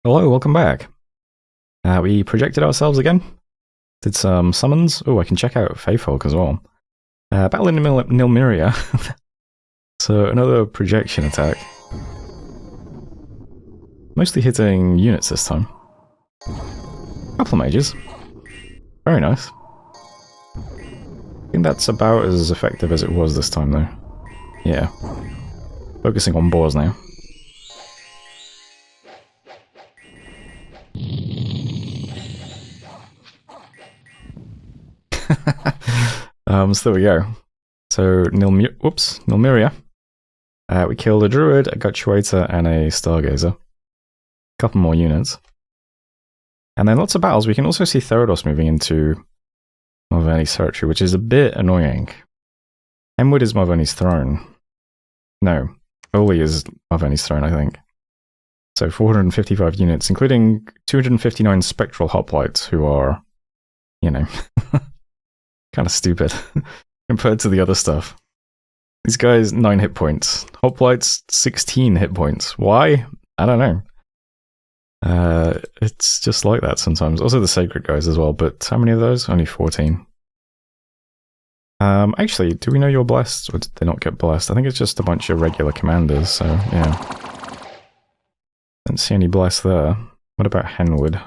Hello, welcome back. We projected ourselves again. Did some summons. Oh, I can check out Faithfolk as well. Battle in Nilmiria. So another projection attack. Mostly hitting units this time. Couple of mages. Very nice. I think that's about as effective as it was this time though. Yeah. Focusing on boars now. So there we go. So Nilmiria. We killed a druid, a guttuator, and a stargazer. Couple more units. And then lots of battles. We can also see Therados moving into Marveni's territory, which is a bit annoying. Hemwood is Marveni's throne. No, Oli is Marveni's throne, I think. So 455 units, including 259 spectral hoplites, who are, you know, kind of stupid compared to the other stuff. These guys, 9 hit points. Hoplites, 16 hit points. Why? I don't know. It's just like that sometimes. Also the sacred guys as well, but how many of those? Only 14. Actually, do we know you're blessed, or did they not get blessed? I think it's just a bunch of regular commanders, so yeah. Don't see any blessed there. What about Henwood?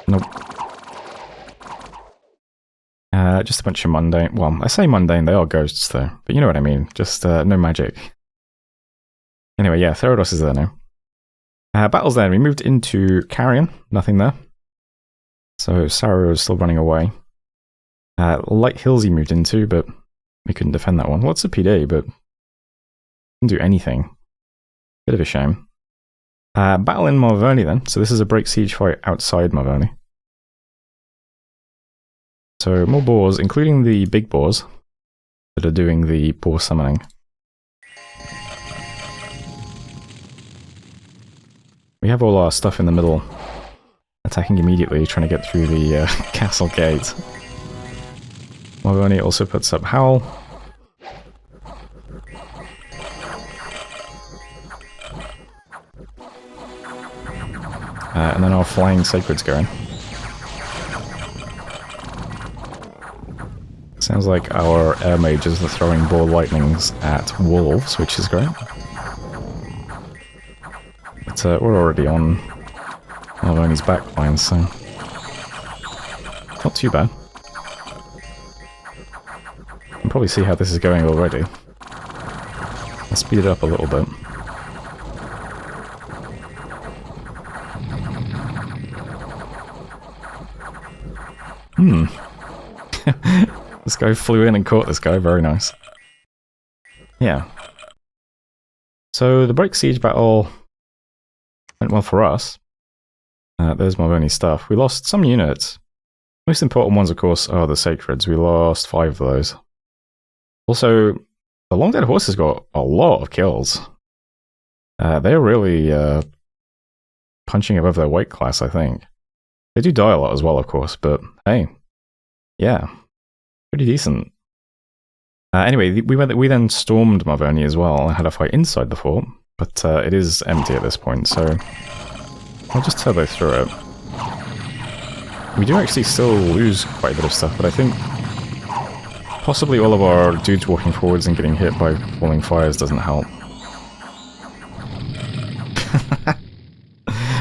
Nope. Just a bunch of mundane. Well, I say mundane, they are ghosts though, but you know what I mean. Just no magic. Anyway, yeah, Therados is there now. Battles there. We moved into Carrion. Nothing there. So Sarah is still running away. Light Hills he moved into, but we couldn't defend that one. Lots of PD, but didn't do anything. Bit of a shame. Battle in Marveni then. So this is a break siege fight outside Marveni. So more boars, including the big boars that are doing the boar summoning. We have all our stuff in the middle, attacking immediately, trying to get through the castle gate. Marveni also puts up Howl. And then our flying sacred's going. Sounds like our air mages are throwing ball lightnings at wolves, which is great. But we're already on Marveni's backline, so not too bad. You can probably see how this is going already. I'll speed it up a little bit. This guy flew in and caught this guy, very nice. Yeah. So the break siege battle went well for us. There's Marveni's stuff. We lost some units. Most important ones, of course, are the sacreds. We lost 5 of those. Also, the long dead horses got a lot of kills. They're really punching above their weight class, I think. They do die a lot as well, of course, but hey, yeah, pretty decent. Anyway, we then stormed Marveni as well and had a fight inside the fort, but it is empty at this point, so I'll just turbo through it. We do actually still lose quite a bit of stuff, but I think possibly all of our dudes walking forwards and getting hit by falling fires doesn't help.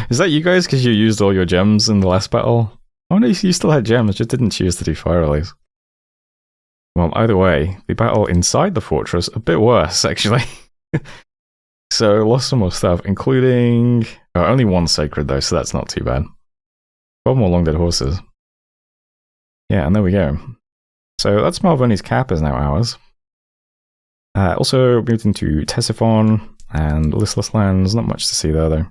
Is that you guys because you used all your gems in the last battle? Oh no, you still had gems, just didn't choose to do fire release. Well, either way, the battle inside the fortress, a bit worse, actually. So, lost some more stuff, including... only 1 sacred, though, so that's not too bad. 12 more long dead horses. Yeah, and there we go. So, that's Marveni's cap is now ours. Also, moved into Ctesiphon and Listless Lands. Not much to see there, though.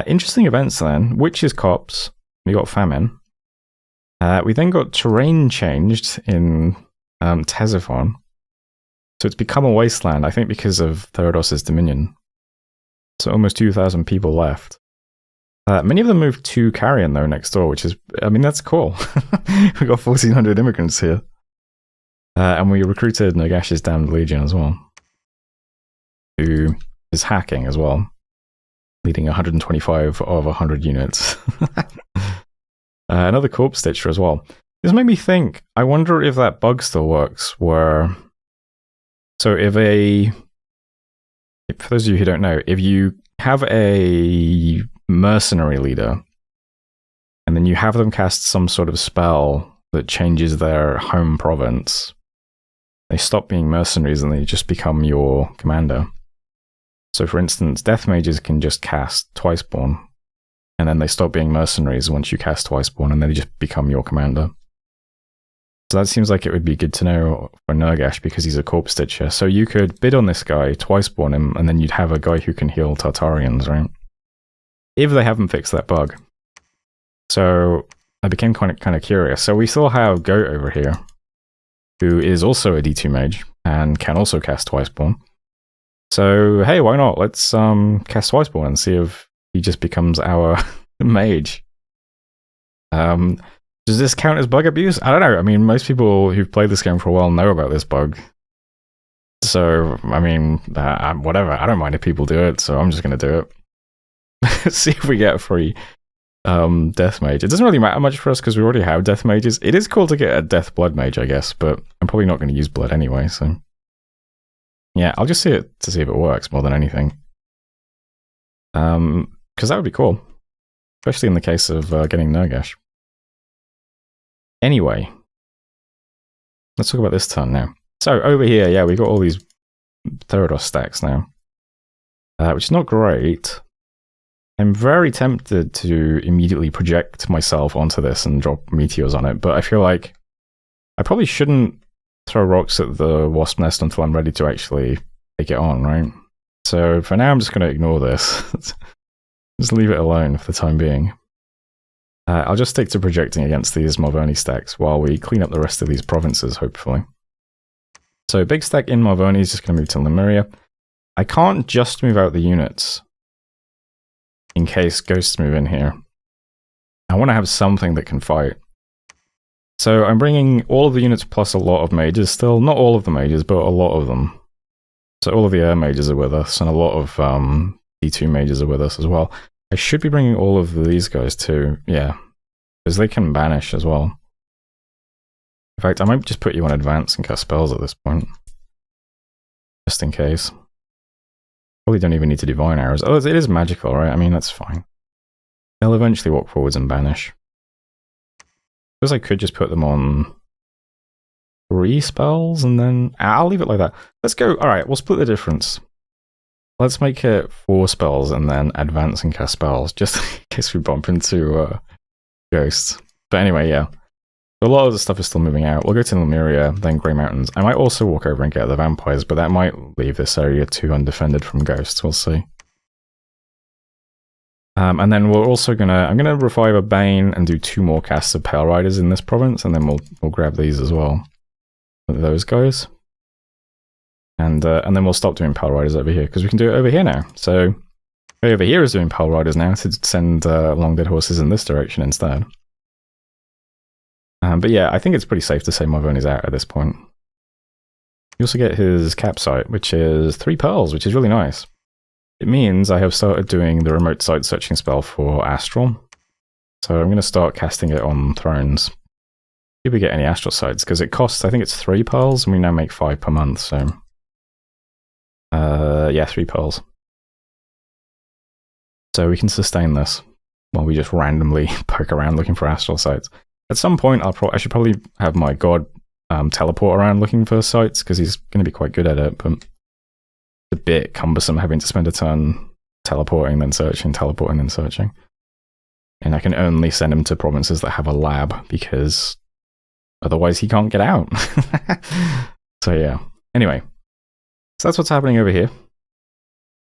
Interesting events, then. Witches' Copse. We got Famine. We then got terrain changed in Ctesiphon. So it's become a wasteland, I think because of Therados' dominion. So almost 2,000 people left. Many of them moved to Carrion, though, next door, which is, I mean, that's cool. We got 1,400 immigrants here. And we recruited Nagash's Damned Legion as well. Who is hacking as well, leading 125 of 100 units. Another corpse stitcher as well. This made me think, I wonder if that bug still works, where... So if for those of you who don't know, if you have a mercenary leader, and then you have them cast some sort of spell that changes their home province, they stop being mercenaries and they just become your commander. So for instance, death mages can just cast Twiceborn, and then they stop being mercenaries once you cast Twiceborn, and then they just become your commander. So that seems like it would be good to know for Nurgash, because he's a corpse stitcher. So you could bid on this guy, Twiceborn him, and then you'd have a guy who can heal Tartarians, right? If they haven't fixed that bug. So I became kind of curious. So we still have Goat over here, who is also a D2 mage, and can also cast Twiceborn. So hey, why not? Let's cast Twiceborn and see if he just becomes our mage. Does this count as bug abuse? I don't know. I mean, most people who've played this game for a while know about this bug. So, I mean, whatever. I don't mind if people do it, so I'm just going to do it. See if we get a free death mage. It doesn't really matter much for us because we already have death mages. It is cool to get a death blood mage, I guess, but I'm probably not going to use blood anyway, so... Yeah, I'll just see it to see if it works more than anything. Because that would be cool. Especially in the case of getting Nurgash. Anyway, let's talk about this turn now. So, over here, yeah, we got all these Therados stacks now. Which is not great. I'm very tempted to immediately project myself onto this and drop meteors on it, but I feel like I probably shouldn't throw rocks at the wasp nest until I'm ready to actually take it on, right? So, for now, I'm just going to ignore this. Just leave it alone for the time being. I'll just stick to projecting against these Marvoni stacks while we clean up the rest of these provinces, hopefully. So big stack in Marvoni is just going to move to Lemuria. I can't just move out the units in case ghosts move in here. I want to have something that can fight. So I'm bringing all of the units plus a lot of mages still. Not all of the mages, but a lot of them. So all of the air mages are with us, and a lot of D2 mages are with us as well. I should be bringing all of these guys too, yeah, because they can banish as well. In fact, I might just put you on advance and cast spells at this point, just in case. Probably don't even need to divine arrows. Oh, it is magical, right? I mean, that's fine. They'll eventually walk forwards and banish. Suppose I could just put them on 3 spells and then... I'll leave it like that. Let's go. Alright, we'll split the difference. Let's make it 4 spells and then advance and cast spells, just in case we bump into ghosts. But anyway, yeah. A lot of the stuff is still moving out. We'll go to Lemuria, then Grey Mountains. I might also walk over and get the vampires, but that might leave this area too undefended from ghosts. We'll see. And then we're also I'm gonna revive a Bane and do 2 more casts of Pale Riders in this province, and then we'll grab these as well. Those guys. And then we'll stop doing Pale Riders over here, because we can do it over here now. So, over here is doing Pale Riders now to send Long Dead Horses in this direction instead. But yeah, I think it's pretty safe to say Marvoni's out at this point. You also get his cap site, which is 3 pearls, which is really nice. It means I have started doing the remote site searching spell for Astral. So I'm going to start casting it on thrones. See if we get any Astral sites, because it costs, I think it's 3 pearls, and we now make 5 per month, so... yeah, 3 pearls. So we can sustain this while we just randomly poke around looking for Astral sites. At some point, I should probably have my god teleport around looking for sites, because he's going to be quite good at it, but it's a bit cumbersome having to spend a turn teleporting, then searching, teleporting, then searching. And I can only send him to provinces that have a lab, because otherwise he can't get out. So yeah. Anyway, so that's what's happening over here.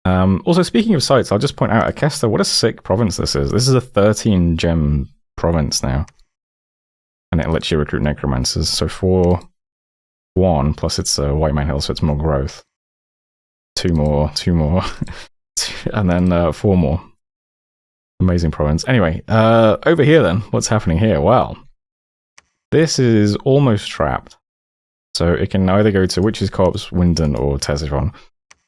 Also, speaking of sites, I'll just point out, Akesta, what a sick province this is. This is a 13 gem province now. And it lets you recruit necromancers. So for 1, plus it's a White Man Hill, so it's more growth. 2 more, and then 4 more. Amazing province. Anyway, over here then, what's happening here? Well, this is almost trapped. So it can either go to Witch's Corpse, Winden, or Tesifon.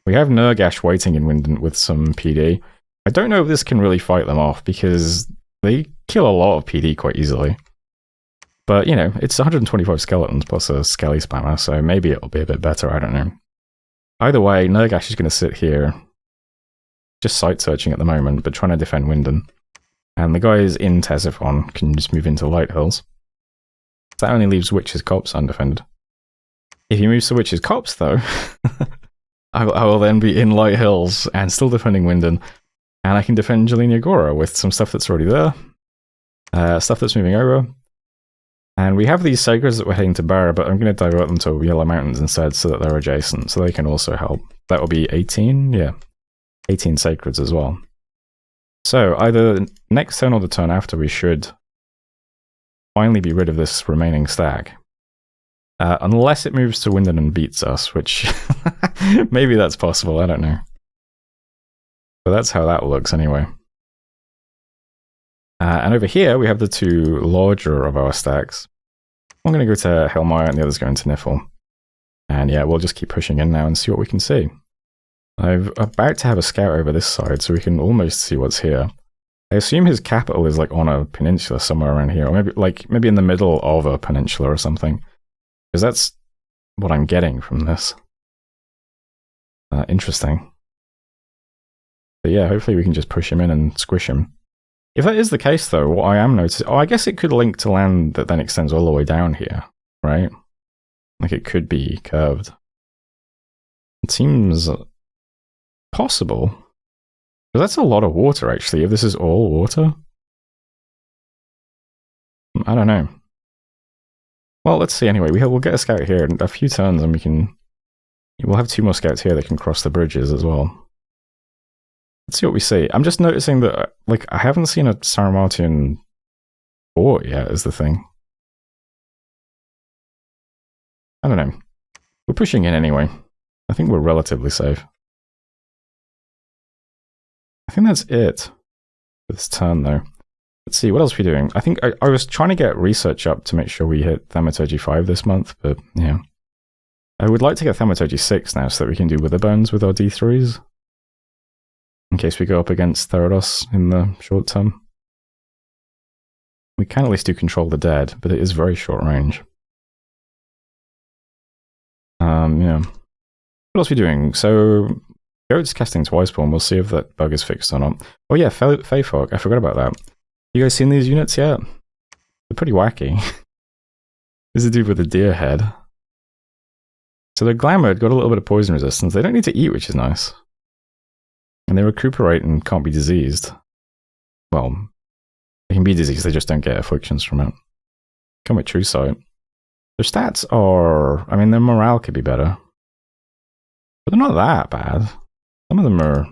We have Nurgash waiting in Winden with some PD. I don't know if this can really fight them off, because they kill a lot of PD quite easily. But, you know, it's 125 skeletons plus a skelly spammer, so maybe it'll be a bit better, I don't know. Either way, Nurgash is going to sit here, just sight-searching at the moment, but trying to defend Winden. And the guys in Ctesiphon can just move into Light Hills. That only leaves Witch's Copse undefended. If he moves to Witch's Copse, though, I will then be in Light Hills and still defending Winden, and I can defend Jelenia Gora with some stuff that's already there, stuff that's moving over. And we have these Sacreds that we're heading to Barra, but I'm going to divert them to Yellow Mountains instead so that they're adjacent, so they can also help. That will be 18? Yeah. 18 Sacreds as well. So, either next turn or the turn after, we should finally be rid of this remaining stack. Unless it moves to Winden and beats us, which maybe that's possible, I don't know. But that's how that looks anyway. And over here, we have the two larger of our stacks. I'm going to go to Helmire and the other's going to Niffle. And yeah, we'll just keep pushing in now and see what we can see. I'm about to have a scout over this side, so we can almost see what's here. I assume his capital is like on a peninsula somewhere around here, or maybe in the middle of a peninsula or something. Because that's what I'm getting from this. Interesting. But yeah, hopefully we can just push him in and squish him. If that is the case, though, what I am noticing... Oh, I guess it could link to land that then extends all the way down here, right? Like, it could be curved. It seems possible. But that's a lot of water, actually, if this is all water. I don't know. Well, let's see anyway. We'll get a scout here in a few turns, and we'll have 2 more scouts here that can cross the bridges as well. Let's see what we see. I'm just noticing that, like, I haven't seen a Saramatian fort yet, is the thing. I don't know. We're pushing in anyway. I think we're relatively safe. I think that's it for this turn, though. Let's see, what else are we doing? I think I was trying to get research up to make sure we hit Thaumaturgy 5 this month, but yeah. I would like to get Thaumaturgy 6 now so that we can do Witherbones with our D3s. In case we go up against Therados in the short term. We can at least do Control the Dead, but it is very short range. Yeah. What else are we doing? So, Goat's casting Twiceborn, we'll see if that bug is fixed or not. Oh yeah, Feyfolk, I forgot about that. You guys seen these units yet? They're pretty wacky. This is a dude with a deer head. So they're glamoured, got a little bit of poison resistance. They don't need to eat, which is nice. And they recuperate and can't be diseased. Well, they can be diseased, they just don't get afflictions from it. Come with True Sight. Their stats are... I mean, their morale could be better. But they're not that bad. Some of them are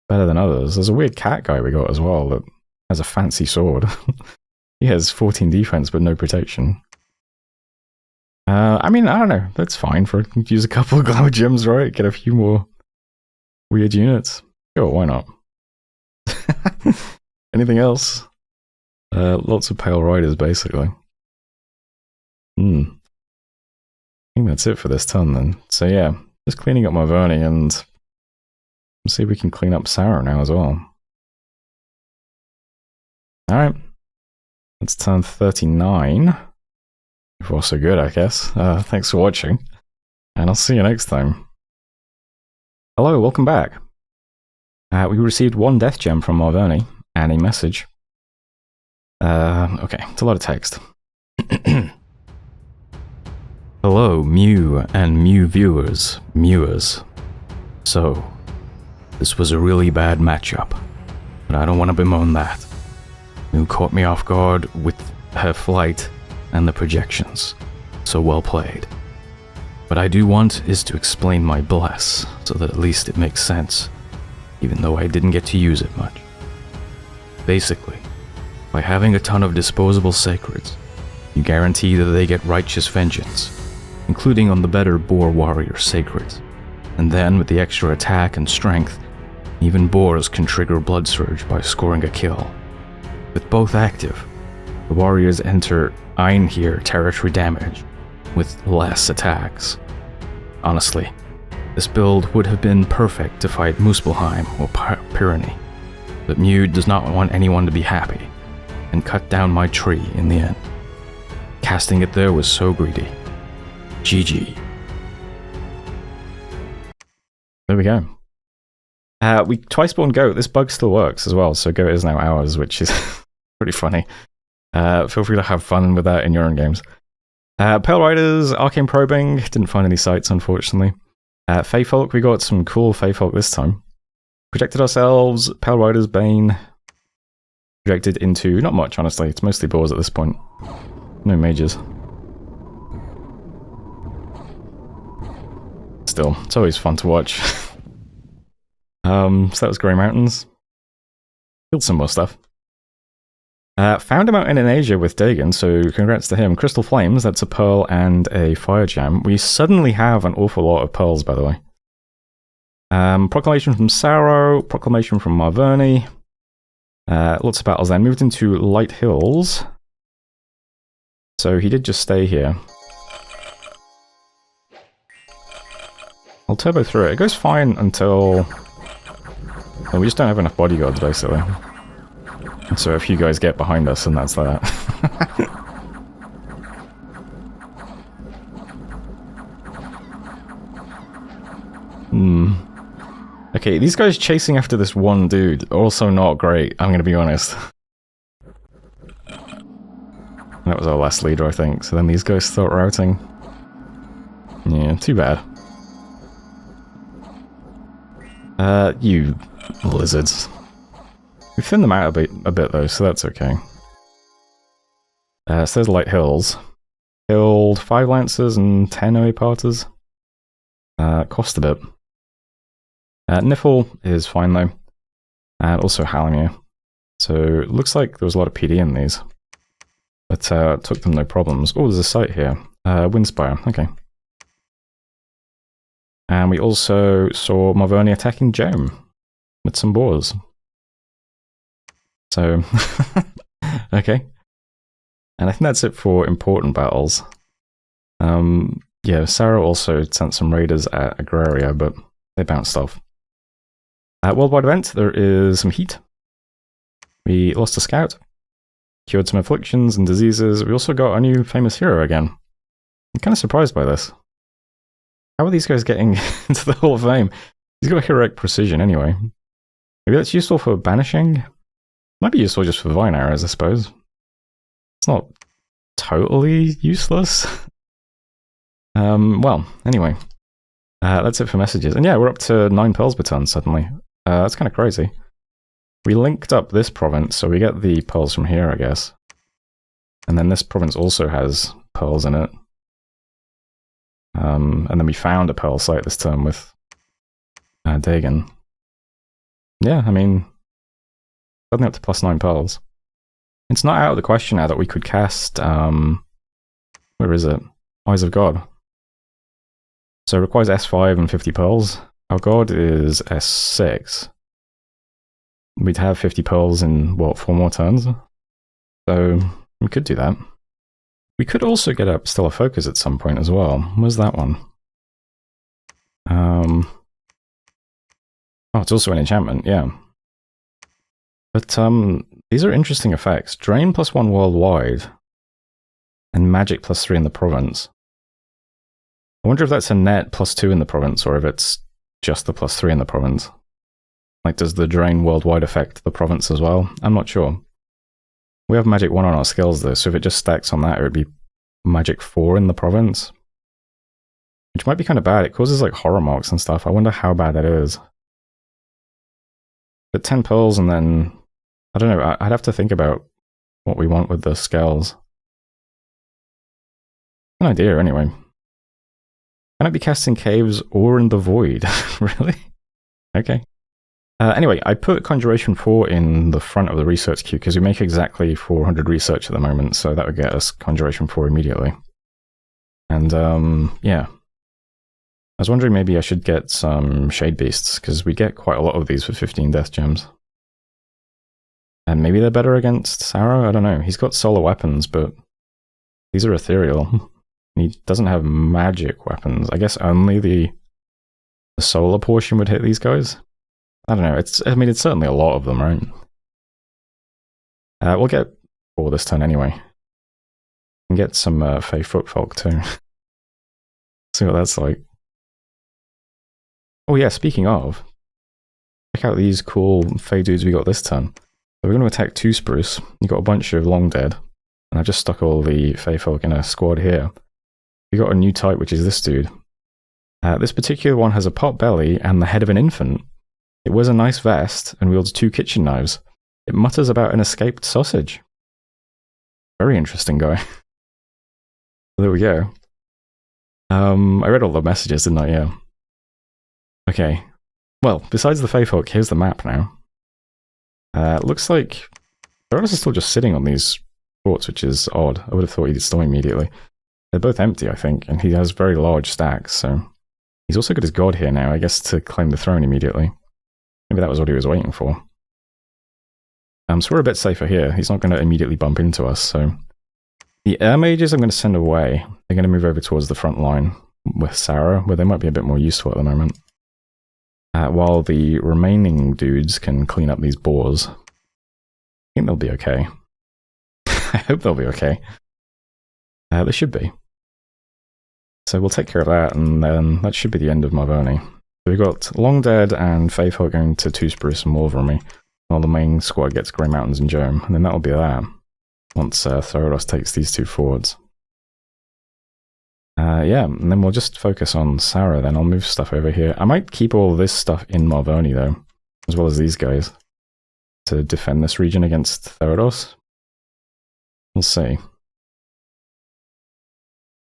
better than others. There's a weird cat guy we got as well that has a fancy sword. He has 14 defense but no protection. I mean, I don't know. That's fine for use a couple of glamour gems, right? Get a few more weird units. Sure, why not? Anything else? Lots of Pale Riders, basically. I think that's it for this turn then. So yeah, just cleaning up my Verni and see if we can clean up Sarah now as well. Alright. That's turn 39. If all so good, I guess. Thanks for watching. And I'll see you next time. Hello, welcome back. We received 1 death gem from Marverni and a message. Okay, it's a lot of text. Hello, Mew and Mew viewers, Mewers. So, this was a really bad matchup, but I don't want to bemoan that. Mew caught me off guard with her flight and the projections, so well played. What I do want is to explain my bless, so that at least it makes sense, even though I didn't get to use it much. Basically, by having a ton of disposable sacreds, you guarantee that they get righteous vengeance, including on the better boar warrior sacreds. And then with the extra attack and strength, even boars can trigger blood surge by scoring a kill. With both active, the warriors enter Einhir territory damage with less attacks. Honestly, This build would have been perfect to fight Muspelheim or Pyrenees, but Mew does not want anyone to be happy, and cut down my tree in the end. Casting it there was so greedy. GG. There we go. We twice spawned Goat. This bug still works as well, so Goat is now ours, which is pretty funny. Feel free to have fun with that in your own games. Pale Riders, Arcane Probing, didn't find any sites, unfortunately. Fey Folk, we got some cool Fey Folk this time. Projected ourselves, Pale Riders, Bane. Projected into, not much honestly, it's mostly boars at this point. No mages. Still, it's always fun to watch. So that was Grey Mountains. Killed some more stuff. Found him out in Asia with Dagon, so congrats to him. Crystal Flames, that's a pearl and a fire gem. We suddenly have an awful lot of pearls, by the way. Proclamation from Saro, Proclamation from Marverni. Lots of battles then. Moved into Light Hills. So he did just stay here. I'll turbo through it. It goes fine until... Well, we just don't have enough bodyguards, basically. So if you guys get behind us, and that's that. Okay, these guys chasing after this one dude, also not great, I'm gonna be honest. That was our last leader, I think, so then these guys start routing. Yeah, too bad. You lizards. We thinned them out a bit though, so that's okay. So there's Light Hills. Killed 5 Lancers and 10 OA Parters. Cost a bit. Niffle is fine though. And also Halimir. So it looks like there was a lot of PD in these. But took them no problems. Oh, there's a site here. Windspire, okay. And we also saw Marverni attacking Jome with some boars. So, okay. And I think that's it for important battles. Yeah, Sarah also sent some raiders at Agraria, but they bounced off. At Worldwide Event, there is some heat. We lost a scout. Cured some afflictions and diseases. We also got a new famous hero again. I'm kind of surprised by this. How are these guys getting into the Hall of Fame? He's got heroic precision anyway. Maybe that's useful for banishing? Might be useful just for vine arrows, I suppose. It's not totally useless. Well, anyway. That's it for messages. And yeah, we're up to 9 pearls per ton suddenly. That's kind of crazy. We linked up this province, so we get the pearls from here, I guess. And then this province also has pearls in it. And then we found a pearl site this turn with Dagon. Yeah, I mean, suddenly up to plus 9 pearls. It's not out of the question now that we could cast, where is it? Eyes of God. So it requires S5 and 50 pearls. Our God is S6. We'd have 50 pearls in, what, 4 more turns? So we could do that. We could also get up Stellar Focus at some point as well. Where's that one? Oh, it's also an enchantment, yeah. But these are interesting effects. Drain +1 worldwide, and magic +3 in the province. I wonder if that's a net +2 in the province, or if it's just the +3 in the province. Like, does the drain worldwide affect the province as well? I'm not sure. We have magic 1 on our skills though, so if it just stacks on that, it would be magic 4 in the province. Which might be kind of bad. It causes like horror marks and stuff. I wonder how bad that is. But 10 pearls and then... I don't know, I'd have to think about what we want with the scales. An idea, anyway. Can I be casting caves or in the void? Really? Okay. Anyway, I put Conjuration 4 in the front of the research queue because we make exactly 400 research at the moment, so that would get us Conjuration 4 immediately. And, yeah. I was wondering maybe I should get some Shade Beasts, because we get quite a lot of these for 15 Death Gems. And maybe they're better against Sarah? I don't know. He's got solar weapons, but these are ethereal. He doesn't have magic weapons. I guess only the the solar portion would hit these guys. I don't know. I mean, it's certainly a lot of them, right? We'll get 4 this turn anyway. And get some Fey Footfolk too. See what that's like. Oh yeah, speaking of, check out these cool Fey dudes we got this turn. So we're going to attack 2 Spruce. You've got a bunch of Long Dead. And I've just stuck all the Fey Folk in a squad here. We got a new type, which is this dude. This particular one has a pot belly and the head of an infant. It wears a nice vest and wields 2 kitchen knives. It mutters about an escaped sausage. Very interesting guy. There we go. I read all the messages, didn't I? Yeah. Okay. Well, besides the Fey Folk, here's the map now. Looks like Theranos is still just sitting on these forts, which is odd. I would have thought he'd storm immediately. They're both empty, I think, and he has very large stacks, so... He's also got his god here now, I guess, to claim the throne immediately. Maybe that was what he was waiting for. So we're a bit safer here. He's not going to immediately bump into us, so... The air mages I'm going to send away. They're going to move over towards the front line with Sarah, where they might be a bit more useful at the moment. While the remaining dudes can clean up these boars. I think they'll be okay. I hope they'll be okay. They should be. So we'll take care of that, and then that should be the end of Marvoni. So we've got Long Dead and Faithful going to 2 Spruce and Wolverine, while the main squad gets Grey Mountains and Jome, and then that'll be that. Once Theranos takes these 2 forwards. Yeah, and then we'll just focus on Sarah then. I'll move stuff over here. I might keep all this stuff in Marvoni though, as well as these guys, to defend this region against Theranos. We'll see.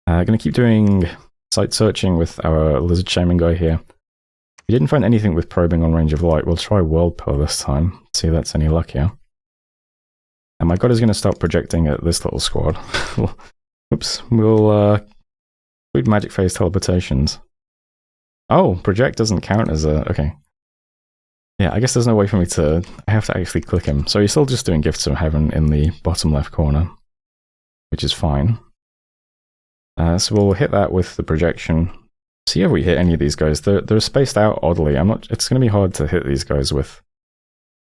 Gonna keep doing site searching with our Lizard Shaman guy here. If we didn't find anything with probing on range of light, we'll try World Pillar this time, see if that's any luckier. And my god is going to start projecting at this little squad. Oops, we'll include magic phase teleportations. Oh, project doesn't count as a... okay. Yeah, I guess there's no way for me to... I have to actually click him. So he's still just doing Gifts of Heaven in the bottom left corner, which is fine. So we'll hit that with the projection. See if we hit any of these guys. They're spaced out oddly. It's going to be hard to hit these guys with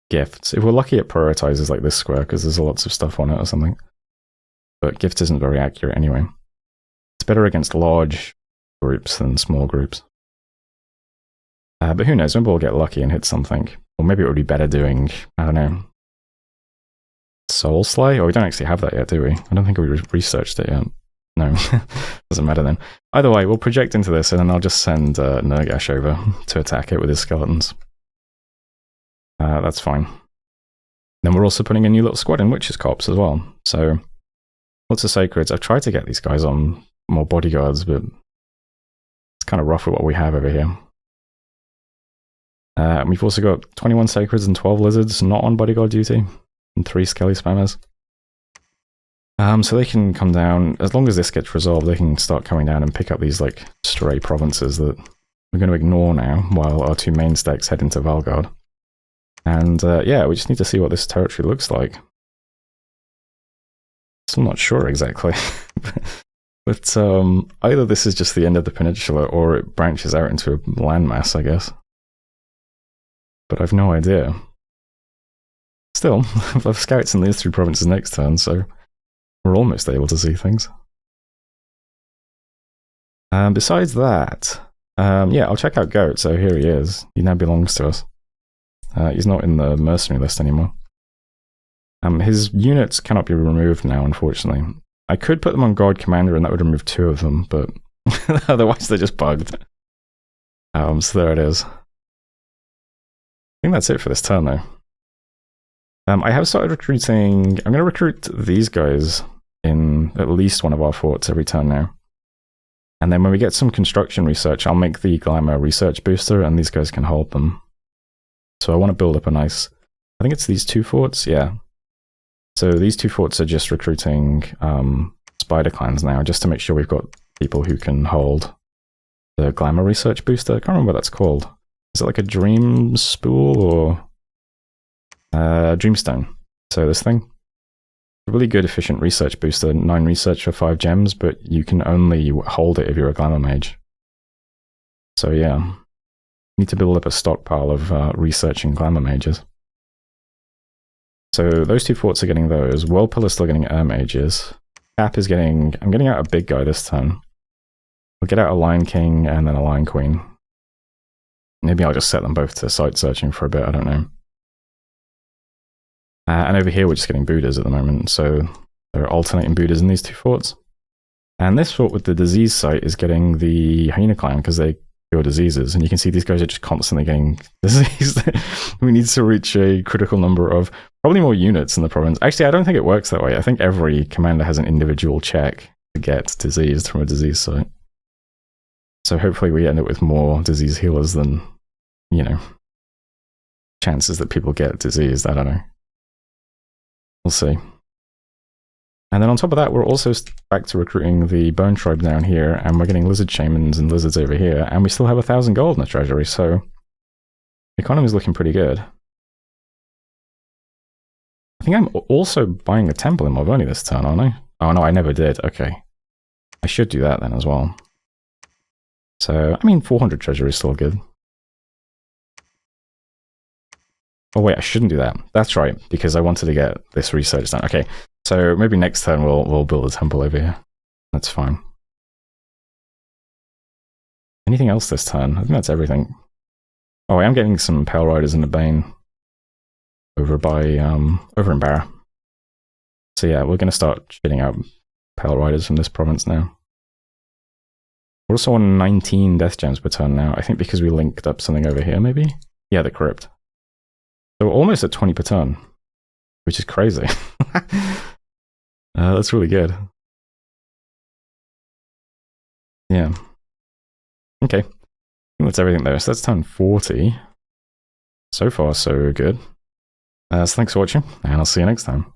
gifts. If we're lucky, it prioritizes like this square because there's lots of stuff on it or something. But gift isn't very accurate anyway. It's better against large groups than small groups. But who knows, maybe we'll get lucky and hit something. Or maybe it would be better doing, I don't know, Soul Slay? Oh, we don't actually have that yet, do we? I don't think we researched it yet. No, doesn't matter then. Either way, we'll project into this and then I'll just send Nurgash over to attack it with his skeletons. That's fine. Then we're also putting a new little squad in Witch's Corpse as well. So, lots of Sacreds. I've tried to get these guys on more bodyguards, but it's kind of rough with what we have over here. We've also got 21 Sacreds and 12 Lizards not on bodyguard duty, and 3 Skelly Spammers. So they can come down, as long as this gets resolved, they can start coming down and pick up these like stray provinces that we're going to ignore now, while our 2 main stacks head into Valgard. And yeah, we just need to see what this territory looks like. Still not sure exactly. But either this is just the end of the peninsula, or it branches out into a landmass, I guess. But I've no idea. Still, I'll have scouts in these 3 provinces next turn, so we're almost able to see things. Besides that, yeah, I'll check out Goat, so here he is. He now belongs to us. He's not in the mercenary list anymore. His units cannot be removed now, unfortunately. I could put them on Guard Commander and that would remove 2 of them, but otherwise they're just bugged. So there it is. I think that's it for this turn, though. I have started recruiting... I'm going to recruit these guys in at least one of our forts every turn now. And then when we get some construction research, I'll make the Glamour research booster, and these guys can hold them. So I want to build up a nice... I think it's these 2 forts, yeah. So these 2 forts are just recruiting spider clans now, just to make sure we've got people who can hold the Glamour research booster. I can't remember what that's called. Is it like a Dream Spool or... Dreamstone. So this thing. A really good efficient research booster, 9 research for 5 gems, but you can only hold it if you're a Glamour mage. So yeah. need to build up a stockpile of researching glamour mages. So those 2 forts are getting those. Whirlpool is still getting air mages. Cap is getting... I'm getting out a big guy this turn. We'll get out a Lion King and then a Lion Queen. Maybe I'll just set them both to site searching for a bit, I don't know. And over here we're just getting Buddhas at the moment, so there are alternating Buddhas in these 2 forts. And this fort with the disease site is getting the Hyena Clan because they cure diseases. And you can see these guys are just constantly getting diseased. We need to reach a critical number of probably more units in the province. Actually, I don't think it works that way. I think every commander has an individual check to get diseased from a disease site. So hopefully we end up with more disease healers than, you know, chances that people get diseased. I don't know. We'll see. And then on top of that, we're also back to recruiting the Bone Tribe down here, and we're getting Lizard Shamans and Lizards over here, and we still have 1,000 gold in the treasury, so the economy's looking pretty good. I think I'm also buying a temple in Morvoni this turn, aren't I? Oh no, I never did. Okay. I should do that then as well. So, I mean, 400 treasury is still good. Oh wait, I shouldn't do that. That's right, because I wanted to get this research done. Okay, so maybe next turn we'll build a temple over here. That's fine. Anything else this turn? I think that's everything. Oh, I am getting some Pale Riders in the Bane over by over in Barra. So yeah, we're gonna start shitting out Pale Riders from this province now. We're also on 19 death gems per turn now. I think because we linked up something over here, maybe? Yeah, the crypt. So we're almost at 20 per turn, which is crazy. That's really good. Yeah. Okay. I think that's everything there. So that's turn 40. So far, so good. So thanks for watching, and I'll see you next time.